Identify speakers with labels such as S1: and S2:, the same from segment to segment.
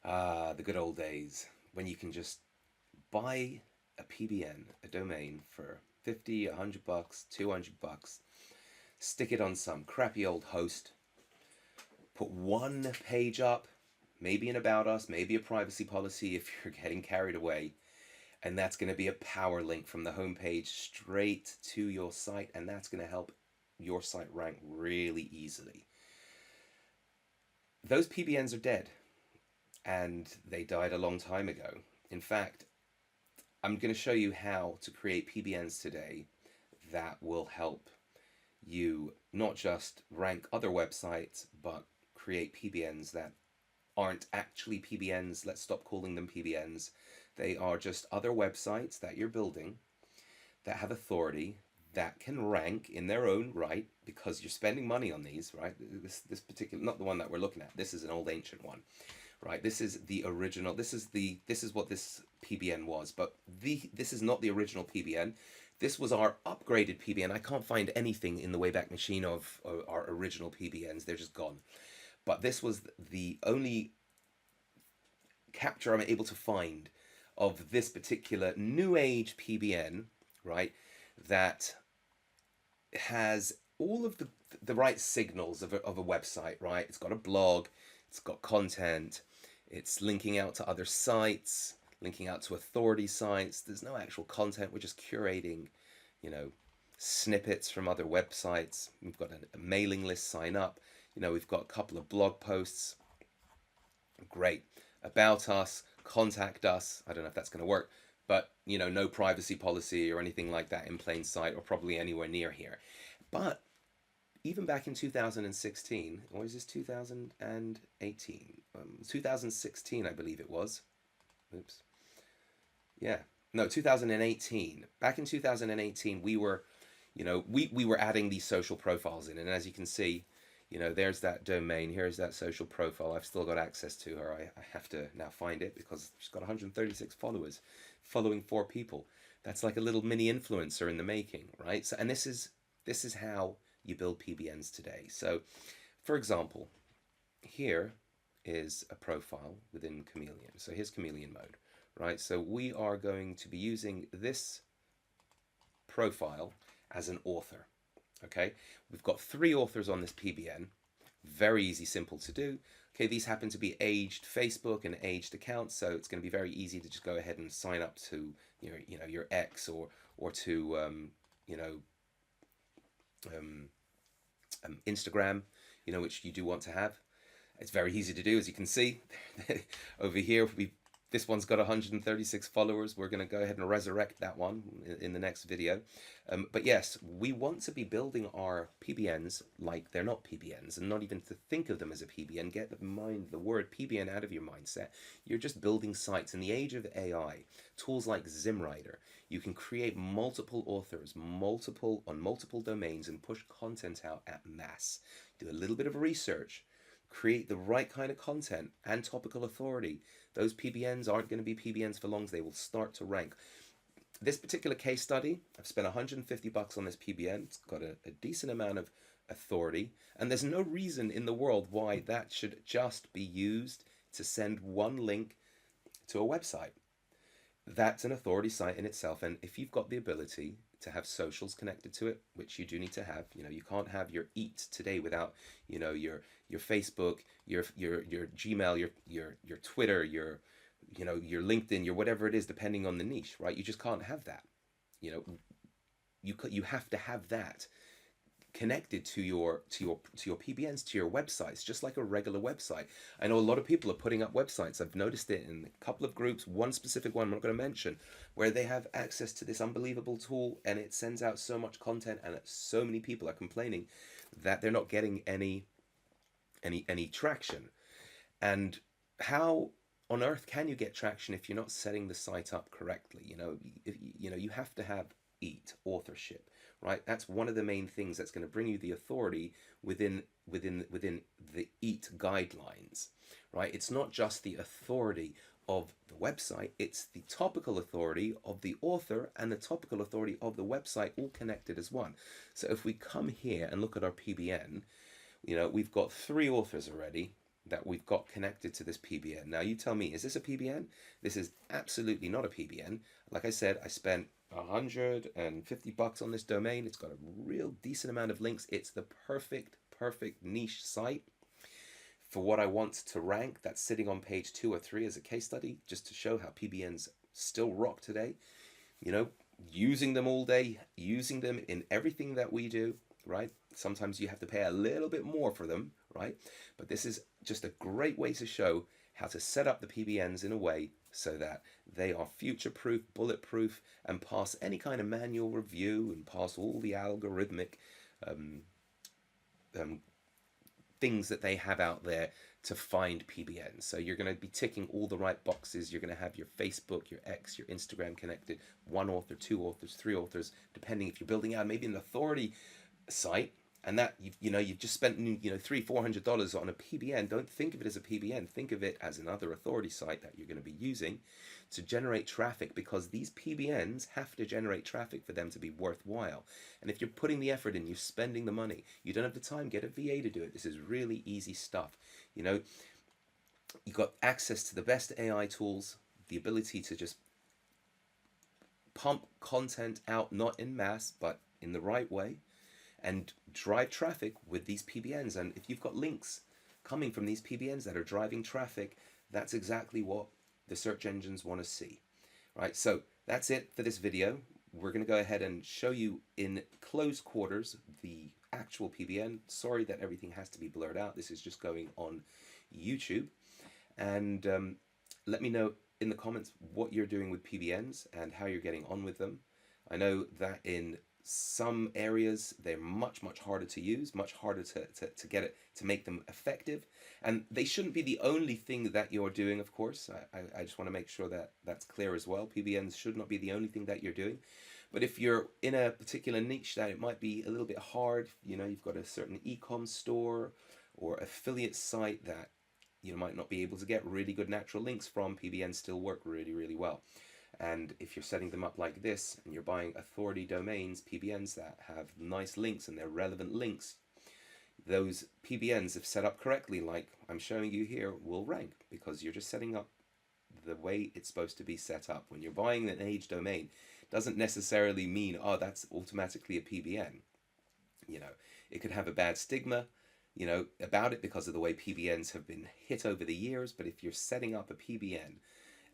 S1: Ah, the good old days when you can just buy a PBN, a domain for 50, $100, $200, stick it on some crappy old host, put one page up, maybe an about us, maybe a privacy policy if you're getting carried away, and that's going to be a power link from the homepage straight to your site, and that's going to help your site rank really easily. Those PBNs are dead, and they died a long time ago. In fact, I'm going to show you how to create PBNs today that will help you not just rank other websites, but create PBNs that aren't actually PBNs. Let's stop calling them PBNs. They are just other websites that you're building that have authority, that can rank in their own right, because you're spending money on these, right? This particular, not the one that we're looking at. This is an old ancient one, right? This is the original. This is what this PBN was, but this is not the original PBN. This was our upgraded PBN. I can't find anything in the Wayback Machine of our original PBNs. They're just gone. But this was the only capture I'm able to find of this particular new age PBN, right? That has all of the right signals of a website, right? It's got a blog, it's got content, it's linking out to other sites, linking out to authority sites. There's no actual content. We're just curating, you know, snippets from other websites. We've got a mailing list, sign up. We've got a couple of blog posts. Great. About us, contact us. I don't know if that's going to work, but no privacy policy or anything like that in plain sight, or probably anywhere near here. But even back in 2016, or is this 2018? 2016, I believe it was. Oops. Yeah. No, 2018. Back in 2018, we were, we were adding these social profiles in, and as you can see, there's that domain. Here's that social profile. I've still got access to her. I have to now find it because she's got 136 followers, following 4 people. That's like a little mini influencer in the making, right? So, and this is how you build PBNs today. So, for example, here is a profile within Chameleon. So here's Chameleon mode, right? So we are going to be using this profile as an author. Okay, we've got 3 authors on this PBN. Very easy, simple to do. Okay, these happen to be aged Facebook and aged accounts, so it's going to be very easy to just go ahead and sign up to your ex or to Instagram, which you do want to have. It's very easy to do, as you can see over here. This one's got 136 followers. We're going to go ahead and resurrect that one in the next video. But yes, we want to be building our PBNs like they're not PBNs, and not even to think of them as a PBN. Get the word PBN out of your mindset. You're just building sites. In the age of AI, tools like Zimwriter, you can create multiple authors, on multiple domains, and push content out at mass. Do a little bit of research, create the right kind of content and topical authority. Those PBNs aren't going to be PBNs for long. They will start to rank. This particular case study, I've spent $150 on this PBN. It's got a decent amount of authority, and there's no reason in the world why that should just be used to send one link to a website. That's an authority site in itself, and if you've got the ability to have socials connected to it, which you do need to have, you can't have your eat today without your Facebook, your Gmail, your Twitter, your LinkedIn, your whatever it is, depending on the niche, right? You just can't have that. You have to have that connected to your PBNs, to your websites, just like a regular website. I know a lot of people are putting up websites. I've noticed it in a couple of groups, one specific one I'm not going to mention, where they have access to this unbelievable tool, and it sends out so much content, and so many people are complaining that they're not getting any traction. And how on earth can you get traction if you're not setting the site up correctly? You have to have authorship, right? That's one of the main things that's going to bring you the authority within the EAT guidelines, right? It's not just the authority of the website, it's the topical authority of the author and the topical authority of the website, all connected as one. So if we come here and look at our PBN, we've got 3 authors already. that we've got connected to this PBN. Now you tell me, is this a PBN? This is absolutely not a PBN. Like I said, I spent $150 on this domain. It's got a real decent amount of links. It's the perfect niche site for what I want to rank. That's sitting on page 2 or 3 as a case study, just to show how PBNs still rock today. You know, using them all day, using them in everything that we do, right? Sometimes you have to pay a little bit more for them, right? But this is just a great way to show how to set up the PBNs in a way so that they are future-proof, bulletproof, and pass any kind of manual review and pass all the algorithmic um, um, things that they have out there to find PBNs. So you're going to be ticking all the right boxes. You're going to have your Facebook, your X, your Instagram connected, one author, two authors, three authors, depending if you're building out maybe an authority site, and that you've just spent $300-400 on a PBN. Don't think of it as a PBN. Think of it as another authority site that you're going to be using to generate traffic, because these PBNs have to generate traffic for them to be worthwhile. And if you're putting the effort in, you're spending the money, you don't have the time, get a VA to do it. This is really easy stuff. You've got access to the best AI tools, the ability to just pump content out, not in mass, but in the right way, and drive traffic with these PBNs. And if you've got links coming from these PBNs that are driving traffic, that's exactly what the search engines want to see, right? So that's it for this video. We're going to go ahead and show you in close quarters the actual PBN. Sorry that everything has to be blurred out. This is just going on YouTube. And let me know in the comments what you're doing with PBNs and how you're getting on with them. I know that in some areas they're much harder to use, much harder to get it to make them effective, and they shouldn't be the only thing that you're doing, of course. I just want to make sure that that's clear as well. PBNs should not be the only thing that you're doing, but if you're in a particular niche that it might be a little bit hard, you've got a certain e-com store or affiliate site that you might not be able to get really good natural links from, PBNs still work really well. And if you're setting them up like this and you're buying authority domains, PBNs that have nice links and they're relevant links, those PBNs, if set up correctly, like I'm showing you here, will rank, because you're just setting up the way it's supposed to be set up. When you're buying an age domain, doesn't necessarily mean, oh, that's automatically a PBN. It could have a bad stigma, about it because of the way PBNs have been hit over the years. But if you're setting up a PBN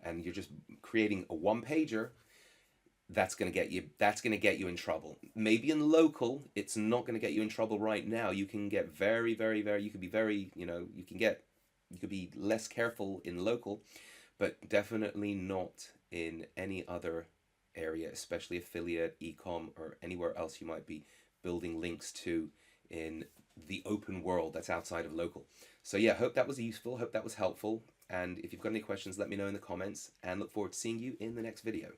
S1: and you're just creating a one-pager, that's going to get you in trouble. Maybe in local, it's not going to get you in trouble right now. You can get very, you could be very, you could be less careful in local, but definitely not in any other area, especially affiliate, e-com, or anywhere else you might be building links to in the open world that's outside of local. So yeah, hope that was useful, hope that was helpful. And if you've got any questions, let me know in the comments, and look forward to seeing you in the next video.